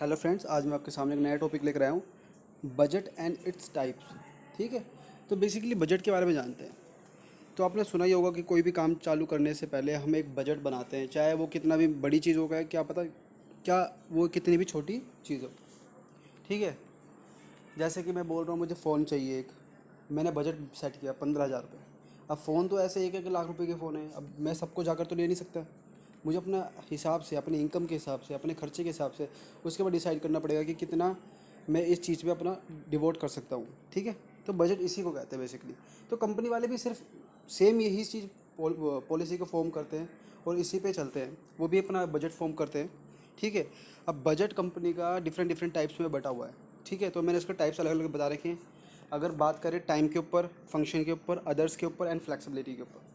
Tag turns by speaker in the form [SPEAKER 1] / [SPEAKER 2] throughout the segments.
[SPEAKER 1] Hello friends, आज मैं आपके सामने एक नया टॉपिक लेकर आया हूँ, बजट एंड इट्स टाइप्स। ठीक है। तो बेसिकली बजट के बारे में जानते हैं। तो आपने सुना ही होगा कि कोई भी काम चालू करने से पहले हम एक बजट बनाते हैं, चाहे वो कितना भी बड़ी चीज़ हो गया, क्या पता क्या वो कितनी भी छोटी चीज़ हो। ठीक है। जैसे कि मैं बोल रहा हूँ मुझे फ़ोन चाहिए एक, मैंने बजट सेट किया 15,000 रुपये। अब फ़ोन तो ऐसे एक एक लाख रुपए के फ़ोन है, अब मैं सबको जाकर तो ले नहीं सकता। मुझे अपना हिसाब से, अपने इनकम के हिसाब से, अपने खर्चे के हिसाब से उसके बाद डिसाइड करना पड़ेगा कि कितना मैं इस चीज़ पे अपना डिवोट कर सकता हूँ। ठीक है। तो बजट इसी को कहते हैं बेसिकली। तो कंपनी वाले भी सिर्फ सेम यही चीज़ पॉलिसी को फॉर्म करते हैं और इसी पे चलते हैं, वो भी अपना बजट फॉर्म करते हैं। ठीक है। अब बजट कंपनी का डिफरेंट डिफरेंट टाइप्स में बटा हुआ है। ठीक है। तो मैंने इसके टाइप्स अलग अलग बता रखे हैं। अगर बात करें टाइम के ऊपर, फंक्शन के ऊपर, अदर्स के ऊपर एंड फ्लेक्सिबिलिटी के ऊपर,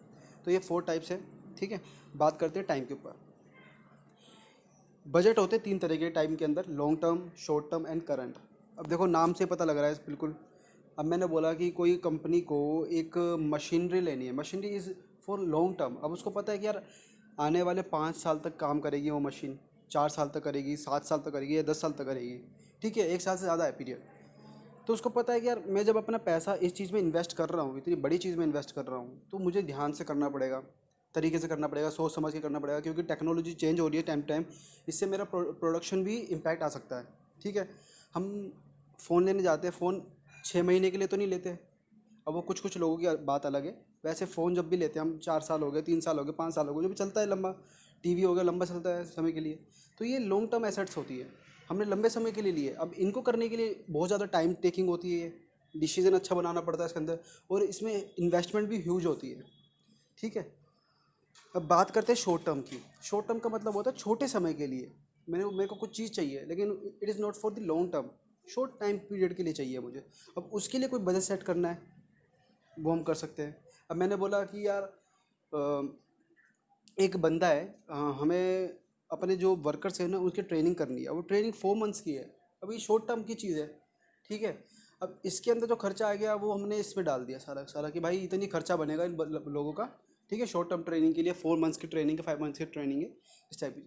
[SPEAKER 1] तो ये 4 टाइप्स है। ठीक है। बात करते हैं टाइम के ऊपर। बजट होते हैं 3 तरह के टाइम के अंदर, long term, short term and current. अब देखो नाम से पता लग रहा है बिल्कुल। अब मैंने बोला कि कोई कंपनी को एक मशीनरी लेनी है, machinery is for long term. अब उसको पता है कि यार आने वाले 5 साल तक काम करेगी वो मशीन, 4 साल तक करेगी, 7 साल तक करेगी या 10 साल तक करेगी। ठीक है, 1 साल से ज़्यादा है पीरियड। तो उसको पता है कि यार मैं जब अपना पैसा इस चीज़ में इन्वेस्ट कर रहा हूँ, इतनी बड़ी चीज़ में इन्वेस्ट कर रहा हूँ, तो मुझे ध्यान से करना पड़ेगा, तरीके से करना पड़ेगा, सोच समझ के करना पड़ेगा, क्योंकि टेक्नोलॉजी चेंज हो रही है टाइम टाइम। इससे मेरा प्रोडक्शन भी इम्पैक्ट आ सकता है। ठीक है। हम फ़ोन लेने जाते हैं, फ़ोन 6 महीने के लिए तो नहीं लेते। अब वो कुछ कुछ लोगों की बात अलग है। वैसे फ़ोन जब भी लेते हैं हम, 4 साल हो गए, 3 साल हो गए, 5 साल हो गए, जो भी चलता है लंबा। टीवी हो गया, लंबा चलता है समय के लिए। तो ये लॉन्ग टर्म एसेट्स होती है, हमने लंबे समय के लिए लिए। अब इनको करने के लिए बहुत ज़्यादा टाइम टेकिंग होती है, डिसीजन अच्छा बनाना पड़ता है इसके अंदर, और इसमें इन्वेस्टमेंट भी ह्यूज होती है। ठीक है। अब बात करते हैं शॉर्ट टर्म की। शॉर्ट टर्म का मतलब होता है छोटे समय के लिए। मेरे को कुछ चीज़ चाहिए, लेकिन it is not for the long term, short time period के लिए चाहिए मुझे। अब उसके लिए कोई बजट सेट करना है, वो हम कर सकते हैं। अब मैंने बोला कि यार एक बंदा है, हमें अपने जो वर्कर्स हैं ना उसकी ट्रेनिंग करनी है। वो ट्रेनिंग 4 मंथ्स की है। अब ये शॉर्ट टर्म की चीज़ है। ठीक है। अब इसके अंदर जो खर्चा आ गया वो हमने इसमें डाल दिया सारा सारा, कि भाई इतनी खर्चा बनेगा इन लोगों का। ठीक है। शॉर्ट टर्म ट्रेनिंग के लिए 4 मंथ्स की ट्रेनिंग है, 5 मंथ्स की ट्रेनिंग है, इस टाइप की।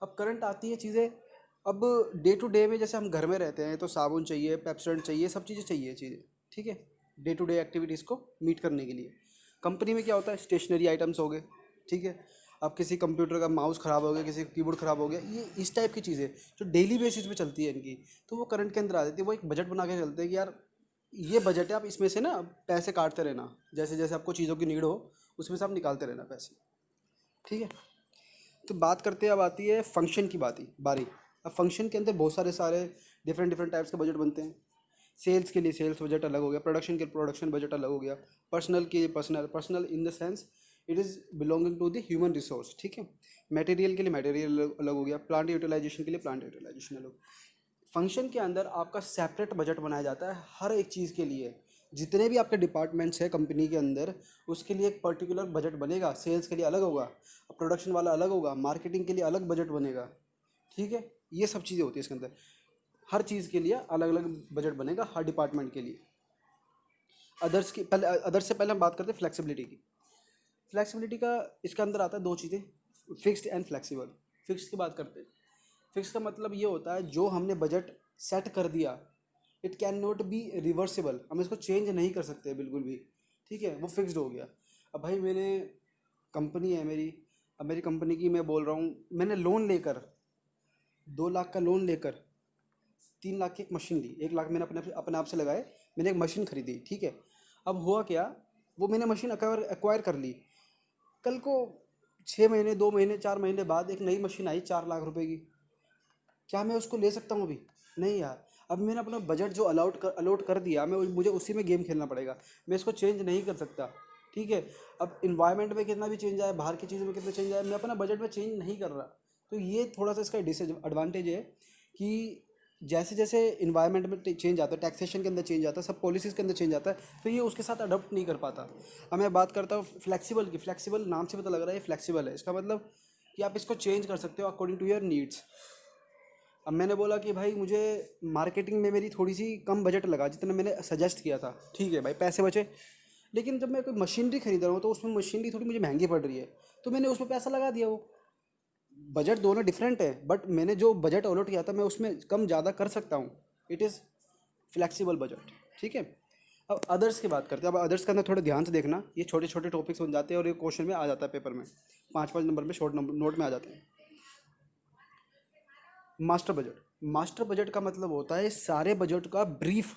[SPEAKER 1] अब करंट आती है चीज़ें। अब डे टू डे में जैसे हम घर में रहते हैं तो साबुन चाहिए, पेप्सोडेंट चाहिए, सब चीज़ें चाहिए चीज़ें। ठीक है। डे टू डे एक्टिविटीज़ को मीट करने के लिए कंपनी में क्या होता है, स्टेशनरी आइटम्स हो गए। ठीक है। अब किसी कंप्यूटर का माउस ख़राब हो गया, किसी का कीबोर्ड ख़राब हो गया, ये इस टाइप की चीज़ें जो डेली बेसिस पे चलती है इनकी, तो वो करंट के अंदर आ जाती है। वो एक बजट बना के चलते हैं कि यार ये बजट है, आप इसमें से ना पैसे काटते रहना, जैसे जैसे आपको चीज़ों की नीड हो उसमें से आप निकालते रहना पैसे। ठीक है। तो बात करते हैं, अब आती है फंक्शन की बारी। अब फंक्शन के अंदर बहुत सारे सारे डिफरेंट डिफरेंट टाइप्स के बजट बनते हैं। सेल्स के लिए सेल्स बजट अलग हो गया, प्रोडक्शन के लिए प्रोडक्शन बजट अलग हो गया, पर्सनल के लिए personal, personal in the sense it is belonging to the human resource. ठीक है। मटेरियल के लिए मटेरियल अलग हो गया, प्लांट यूटिलाइजेशन के लिए प्लांट यूटिलाइजेशन अलग। फंक्शन के अंदर आपका सेपरेट बजट बनाया जाता है हर एक चीज़ के लिए। जितने भी आपके डिपार्टमेंट्स हैं कंपनी के अंदर, उसके लिए एक पर्टिकुलर बजट बनेगा। सेल्स के लिए अलग होगा, प्रोडक्शन वाला अलग होगा, मार्केटिंग के लिए अलग बजट बनेगा। ठीक है। ये सब चीज़ें होती है इसके अंदर, हर चीज़ के लिए अलग अलग बजट बनेगा हर डिपार्टमेंट के लिए। अदर्स से पहले हम बात करते हैं फ्लेक्सिबिलिटी की। फ्लेक्सिबिलिटी का इसके अंदर आता है 2 चीज़ें, फिक्स्ड एंड फ्लेक्सिबल। फिक्स्ड की बात करते हैं। फिक्स का मतलब ये होता है जो हमने बजट सेट कर दिया, it can not be reversible, हम इसको चेंज नहीं कर सकते बिल्कुल भी। ठीक है। वो फिक्स्ड हो गया। अब भाई मैंने, कंपनी है मेरी, अब मेरी कंपनी की मैं बोल रहा हूँ, मैंने लोन लेकर 2 लाख का लोन लेकर 3 लाख की एक मशीन ली। 1 लाख मैंने अपने आप से लगाए, मैंने एक मशीन खरीदी। ठीक है। अब हुआ क्या, वो मैंने मशीन एक्वायर कर ली। कल को 6 महीने, 2 महीने, 4 महीने बाद एक नई मशीन आई 4 लाख रुपए की। क्या मैं उसको ले सकता हूँ अभी? नहीं यार। अब मैंने अपना बजट जो अलॉट कर दिया, मुझे उसी में गेम खेलना पड़ेगा, मैं इसको चेंज नहीं कर सकता। ठीक है। अब इन्वायरमेंट में कितना भी चेंज आए, बाहर की चीज़ों में कितना चेंज आए, मैं अपना बजट में चेंज नहीं कर रहा। तो ये थोड़ा सा इसका डिसएडवांटेज है कि जैसे जैसे इन्वायरमेंट में चेंज आता है, टैक्सेशन के अंदर चेंज आता है, सब पॉलिसीज़ के अंदर चेंज आता है, तो ये उसके साथ अडॉप्ट नहीं कर पाता। अब मैं बात करता हूँ फ्लेक्सिबल की। फ्लेक्सिबल नाम से पता लग रहा है ये फ्लेक्सिबल है, इसका मतलब कि आप इसको चेंज कर सकते हो अकॉर्डिंग टू योर नीड्स। अब मैंने बोला कि भाई मुझे मार्केटिंग में मेरी थोड़ी सी कम बजट लगा जितना मैंने सजेस्ट किया था। ठीक है भाई, पैसे बचे। लेकिन जब मैं कोई मशीनरी खरीद रहा हूँ तो उसमें मशीनरी थोड़ी मुझे महंगी पड़ रही है, तो मैंने उसमें पैसा लगा दिया। वो बजट दोनों डिफरेंट है, बट मैंने जो बजट अलॉट किया था मैं उसमें कम ज़्यादा कर सकता हूँ। It is flexible budget. ठीक है। अब अदर्स की बात करते हैं। अब अदर्स के अंदर थोड़ा ध्यान से देखना, ये छोटे छोटे टॉपिक्स बन जाते हैं और ये क्वेश्चन में आ जाता है पेपर में, 5 5 नंबर में शॉर्ट नंबर नोट में आ जाते हैं। Master budget. मास्टर बजट का मतलब होता है सारे बजट का ब्रीफ।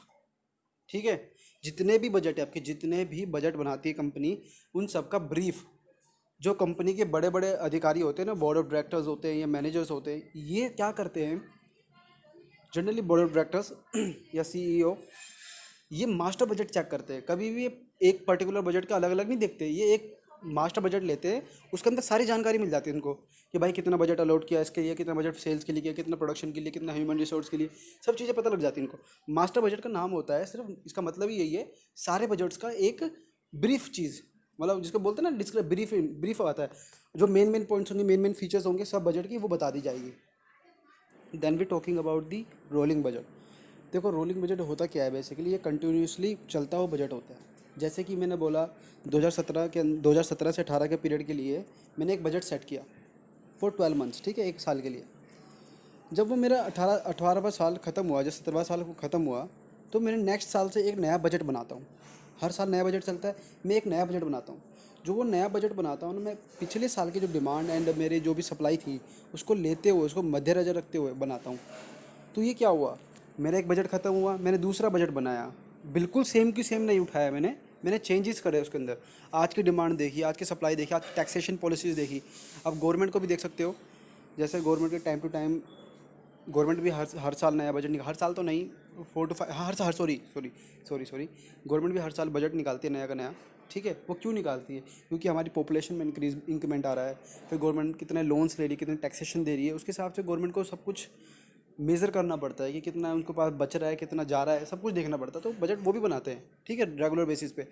[SPEAKER 1] ठीक है। जितने भी बजट है आपके, जितने भी बजट बनाती है कंपनी, उन सब का ब्रीफ, जो कंपनी के बड़े बड़े अधिकारी होते हैं ना, बोर्ड ऑफ डायरेक्टर्स होते हैं या मैनेजर्स होते हैं, ये क्या करते हैं जनरली, बोर्ड ऑफ डायरेक्टर्स या सीईओ, ये मास्टर बजट चेक करते हैं। कभी भी एक पर्टिकुलर बजट का अलग अलग नहीं देखते, ये एक मास्टर बजट लेते हैं, उसके अंदर सारी जानकारी मिल जाती है उनको कि भाई कितना बजट अलॉट किया इसके लिए, कितना बजट सेल्स के लिए किया, कितना प्रोडक्शन के लिए, कितना ह्यूमन रिसोर्स के लिए, सब चीज़ें पता लग जाती हैं इनको। मास्टर बजट का नाम होता है सिर्फ, इसका मतलब ही यही है, सारे बजट्स का एक ब्रीफ चीज़, मतलब जिसको बोलते हैं ना डिस्क्राइब, ब्रीफ ब्रीफ आता है, जो मेन मेन पॉइंट्स होंगे, मेन मेन फीचर्स होंगे सब बजट की, वो बता दी जाएगी। Then we talking about the rolling budget. देखो रोलिंग बजट होता क्या है, बेसिकली ये कंटिन्यूसली चलता हुआ बजट होता है। जैसे कि मैंने बोला 2017 से 18 के पीरियड के लिए मैंने एक बजट सेट किया फॉर 12 मंथ्स, ठीक है, एक साल के लिए। जब वो मेरा 18वां साल ख़त्म हुआ, जब 17वां साल को ख़त्म हुआ, तो मैंने नेक्स्ट साल से एक नया बजट बनाता हूँ। हर साल नया बजट चलता है, मैं एक नया बजट बनाता हूँ। जो वो नया बजट बनाता हूँ ना, मैं पिछले साल की जो डिमांड एंड मेरे जो भी सप्लाई थी उसको लेते हुए, उसको मद्देनज़र रखते हुए बनाता हूँ। तो ये क्या हुआ, मेरा एक बजट ख़त्म हुआ, मैंने दूसरा बजट बनाया, बिल्कुल सेम की सेम नहीं उठाया मैंने चेंजेस करे उसके अंदर। आज की डिमांड देखी, आज की सप्लाई देखी, आज की टैक्सेशन पॉलिसीज़ देखी। अब गवर्नमेंट को भी देख सकते हो, जैसे गवर्नमेंट के टाइम टू टाइम गवर्नमेंट भी हर साल नया बजट हर साल तो नहीं, 4 to 5, हर सॉरी गवर्नमेंट भी हर साल बजट निकालती है नया का नया। ठीक है। वो क्यों निकालती है, क्योंकि हमारी पॉपुलेशन में इंक्रीमेंट आ रहा है, फिर गवर्नमेंट कितने लोन्स ले रही है, कितने टैक्सेशन दे रही है, उसके हिसाब से गवर्नमेंट को सब कुछ मेज़र करना पड़ता है कि कितना उनके पास बच रहा है, कितना जा रहा है, सब कुछ देखना पड़ता है। तो बजट वो भी बनाते हैं, ठीक है, रेगुलर बेसिस पे।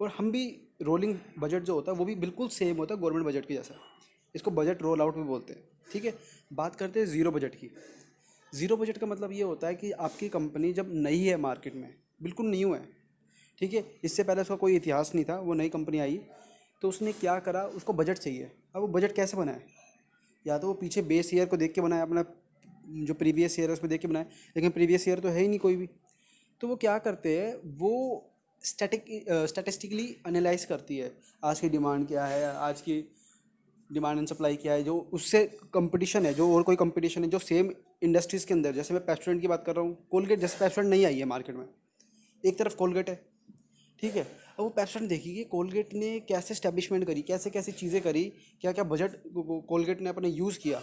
[SPEAKER 1] और हम भी रोलिंग बजट जो होता है वो भी बिल्कुल सेम होता है गवर्नमेंट बजट के जैसा। इसको बजट रोल आउट भी बोलते हैं। ठीक है। बात करते हैं ज़ीरो बजट की। ज़ीरो बजट का मतलब ये होता है कि आपकी कंपनी जब नई है मार्केट में, बिल्कुल न्यू है, ठीक है, इससे पहले उसका कोई इतिहास नहीं था, वो नई कंपनी आई, तो उसने क्या करा, उसको बजट चाहिए। अब वो बजट कैसे बनाए, या तो वो पीछे बेस ईयर को देख के बनाए, अपना जो प्रीवियस ईयर है उसमें देख के बनाए, लेकिन प्रीवियस ईयर तो है ही नहीं कोई भी। तो वो क्या करते हैं, वो स्टैटिस्टिकली एनालाइज करती है, आज की डिमांड क्या है, आज की डिमांड एंड सप्लाई क्या है, जो उससे कंपटीशन है, जो और कोई कंपटीशन है जो सेम इंडस्ट्रीज़ के अंदर, जैसे मैं पेप्सोडेंट की बात कर रहा हूँ, कोलगेट, जैसे पेप्सोडेंट नहीं आई है मार्केट में, एक तरफ कोलगेट है, ठीक है। अब वो पेप्सोडेंट देखिए कि कोलगेट ने कैसे स्टैब्लिशमेंट करी, कैसे कैसे चीज़ें करी, क्या क्या बजट कोलगेट ने अपने यूज़ किया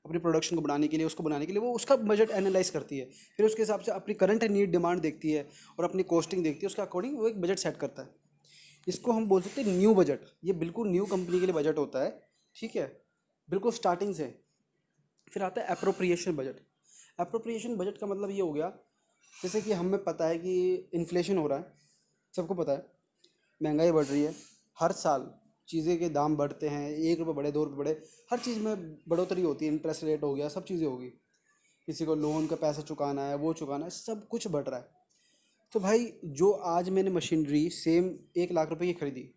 [SPEAKER 1] अपनी प्रोडक्शन को बढ़ाने के लिए, उसको बनाने के लिए, वो उसका बजट एनालाइज करती है। फिर उसके हिसाब से अपनी करंट नीड डिमांड देखती है और अपनी कॉस्टिंग देखती है, उसके अकॉर्डिंग वो एक बजट सेट करता है। इसको हम बोल सकते हैं न्यू बजट। ये बिल्कुल न्यू कंपनी के लिए बजट होता है, ठीक है, बिल्कुल स्टार्टिंग से। फिर आता है अप्रोप्रिएशन बजट। अप्रोप्रिएशन बजट का मतलब ये हो गया, जैसे कि हमें पता है कि इन्फ्लेशन हो रहा है, सबको पता है, महंगाई बढ़ रही है, हर साल चीज़ें के दाम बढ़ते हैं, 1 रुपये बढ़े, 2 रुपये बढ़े, हर चीज़ में बढ़ोतरी होती है, इंटरेस्ट रेट हो गया, सब चीज़ें होगी, किसी को लोन का पैसा चुकाना है, वो चुकाना है, सब कुछ बढ़ रहा है। तो भाई जो आज मैंने मशीनरी सेम 1 लाख रुपए की खरीदी,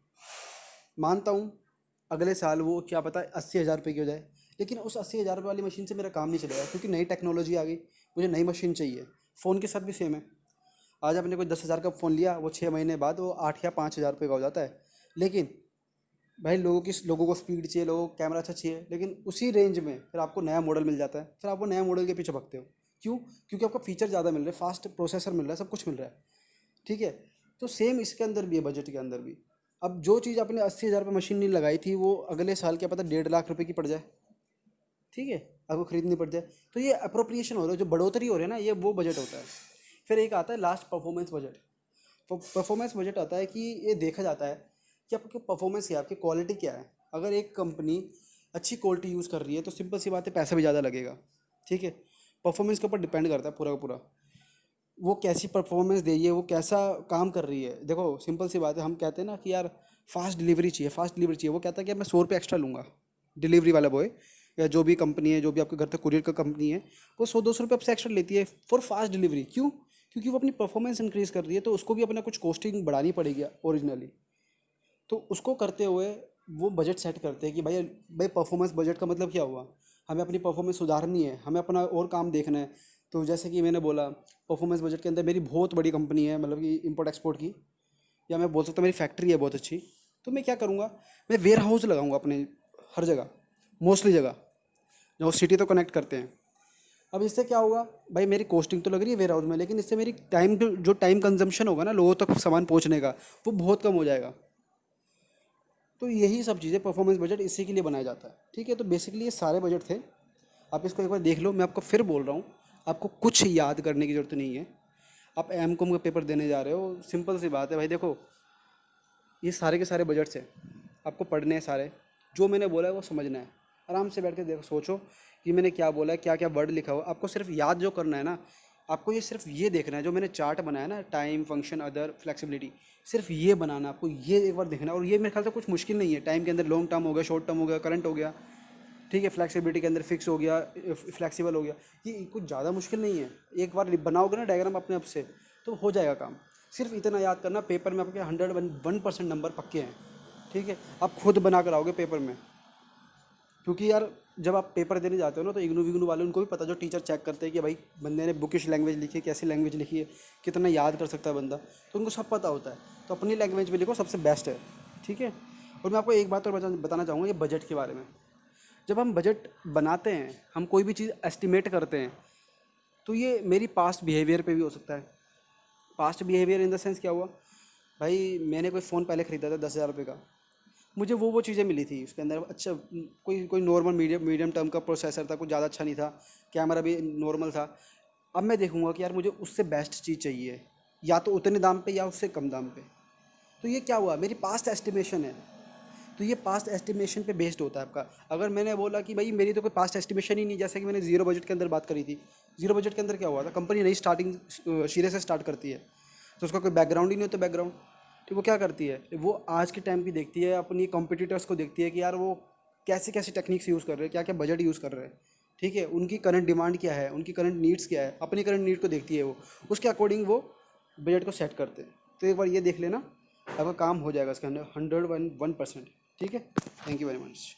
[SPEAKER 1] मानता हूँ अगले साल वो क्या पता 80 हज़ार रुपये की हो जाए, लेकिन उस 80 हज़ार रुपये वाली मशीन से मेरा काम नहीं चलेगा, क्योंकि नई टेक्नोलॉजी आ गई, मुझे नई मशीन चाहिए। फ़ोन के साथ भी सेम है, आज आपने कोई 10 हज़ार का फ़ोन लिया, वो 6 महीने बाद वो 8 या 5 हज़ार रुपये का हो जाता है। लेकिन भाई लोगों को स्पीड चाहिए, लोगों को कैमरा अच्छा चाहिए, लेकिन उसी रेंज में फिर आपको नया मॉडल मिल जाता है, फिर आप वो नया मॉडल के पीछे भागते हो। क्यों? क्योंकि आपको फीचर ज़्यादा मिल रहे हैं, फास्ट प्रोसेसर मिल रहा है, सब कुछ मिल रहा है, ठीक है। तो सेम इसके अंदर भी है, बजट के अंदर भी। अब जो चीज़ आपने 80 हज़ार रुपये मशीन नहीं लगाई थी, वो अगले साल क्या पता 1.5 लाख रुपए की पड़ जाए, ठीक है, आपको खरीदनी पड़ जाए। तो ये अप्रोप्रिएशन हो रहा है, जो बढ़ोतरी हो रही है ना, ये वो बजट होता है। फिर एक आता है last, performance budget. Performance budget आता है कि ये देखा जाता है कि आपकी परफॉर्मेंस क्या है, आपकी क्वालिटी क्या है। अगर एक कंपनी अच्छी क्वालिटी यूज़ कर रही है तो सिंपल सी बात है, पैसा भी ज़्यादा लगेगा, ठीक है। परफॉर्मेंस के ऊपर डिपेंड करता है पूरा का पूरा, वो कैसी परफॉर्मेंस दे रही है, वो कैसा काम कर रही है। देखो सिंपल सी बात है, हम कहते हैं ना कि यार फास्ट डिलीवरी चाहिए, फास्ट डिलीवरी चाहिए, वो कहता है कि मैं 100 रुपये एक्स्ट्रा लूँगा, डिलीवरी वाला बॉय या जो भी कंपनी है, जो भी आपके घर तक कुरियर का कंपनी है, वो 100 200 रुपये आपसे एक्स्ट्रा लेती है फॉर फास्ट डिलीवरी। क्यों? क्योंकि वो अपनी परफॉर्मेंस इंक्रीज़ कर रही है, तो उसको भी अपना कुछ कॉस्टिंग बढ़ानी पड़ेगी ओरिजिनली। तो उसको करते हुए वो बजट सेट करते हैं कि भाई भाई परफॉर्मेंस बजट का मतलब क्या हुआ, हमें अपनी परफॉर्मेंस सुधारनी है, हमें अपना और काम देखना है। तो जैसे कि मैंने बोला परफॉर्मेंस बजट के अंदर मेरी बहुत बड़ी कंपनी है, मतलब कि इंपोर्ट एक्सपोर्ट की, या मैं बोल सकता हूँ मेरी फैक्ट्री है बहुत अच्छी। तो मैं क्या करूँगा, मैं वेयर हाउस लगाऊंगा अपने हर जगह, मोस्टली जगह जो सिटी तो कनेक्ट करते हैं। अब इससे क्या होगा, भाई मेरी कॉस्टिंग तो लग रही है वेयर हाउस में, लेकिन इससे मेरी टाइम जो टाइम कंजम्पशन होगा ना लोगों तक सामान पहुंचने का, वो बहुत कम हो जाएगा। तो यही सब चीज़ें परफॉर्मेंस बजट इसी के लिए बनाया जाता है। ठीक है, तो बेसिकली ये सारे बजट थे, आप इसको एक बार देख लो। मैं आपको फिर बोल रहा हूँ, आपको कुछ याद करने की ज़रूरत नहीं है। आप एम कॉम का पेपर देने जा रहे हो, सिंपल सी बात है भाई। देखो ये सारे के सारे बजट्स हैं, आपको पढ़ने हैं सारे, जो मैंने बोला है वो समझना है। आराम से बैठ के देखो, सोचो कि मैंने क्या बोला है, क्या क्या वर्ड लिखा हुआ। आपको सिर्फ याद जो करना है ना, आपको ये सिर्फ ये देखना है, जो मैंने चार्ट बनाया ना, टाइम फंक्शन अदर फ्लेक्सिबिलिटी, सिर्फ ये बनाना है आपको, ये एक बार देखना है। और ये मेरे ख्याल से कुछ मुश्किल नहीं है। टाइम के अंदर लॉन्ग टर्म हो गया, शॉर्ट टर्म हो गया, करंट हो गया, ठीक है, फ्लेक्सिबिलिटी के अंदर फिक्स हो गया, फ्लेक्सिबल हो गया। ये कुछ ज़्यादा मुश्किल नहीं है, एक बार बनाओगे ना डायग्राम अपने आप से तो हो जाएगा काम। सिर्फ इतना याद करना, पेपर में आपके 101% नंबर पक्के हैं। ठीक है, आप खुद बना कर आओगे पेपर में, क्योंकि यार जब आप पेपर देने जाते हो ना, तो इग्नू विग्नू वाले उनको भी पता, जो टीचर चेक करते हैं कि भाई बंदे ने बुकिश लैंग्वेज लिखी है, कैसी लैंग्वेज लिखी है, कितना याद कर सकता है बंदा, तो उनको सब पता होता है। तो अपनी लैंग्वेज में लिखो, सबसे बेस्ट है। ठीक है, और मैं आपको एक बात और बताना चाहूँगा ये बजट के बारे में। जब हम बजट बनाते हैं, हम कोई भी चीज़ एस्टिमेट करते हैं, तो ये मेरी पास्ट बिहेवियर पे भी हो सकता है। Past behaviour in the sense क्या हुआ, भाई मैंने कोई फ़ोन पहले ख़रीदा था 10,000 रुपये का, मुझे वो चीज़ें मिली थी उसके अंदर, अच्छा कोई कोई नॉर्मल मीडियम टर्म का प्रोसेसर था, कुछ ज़्यादा अच्छा नहीं था, कैमरा भी नॉर्मल था। अब मैं देखूंगा कि यार मुझे उससे बेस्ट चीज़ चाहिए, या तो उतने दाम पे या उससे कम दाम पे। तो ये क्या हुआ, मेरी पास्ट एस्टिमेशन है। तो ये पास्ट एस्टिमेशन पे बेस्ड होता है आपका। अगर मैंने बोला कि भाई मेरी तो कोई पास्ट एस्टिमेशन ही नहीं, जैसे कि मैंने जीरो बजट के अंदर बात करी थी, जीरो बजट के अंदर क्या हुआ था, कंपनी नई स्टार्टिंग शीरे से स्टार्ट करती है, तो उसका कोई बैकग्राउंड ही नहीं होता बैकग्राउंड। तो वो क्या करती है, वो आज के टाइम की देखती है, अपनी कॉम्पिटिटर्स को देखती है कि यार वो कैसी कैसी टेक्निक्स यूज़ कर रहे हैं, क्या क्या बजट यूज़ कर रहे हैं। ठीक है, उनकी करंट डिमांड क्या है, उनकी करंट नीड्स क्या है, अपनी करंट नीड को देखती है वो, उसके अकॉर्डिंग वो बजट को सेट करते हैं। तो एक बार ये देख लेना, आपका काम हो जाएगा इसके अंदर 101%। ठीक है, थैंक यू वेरी मच।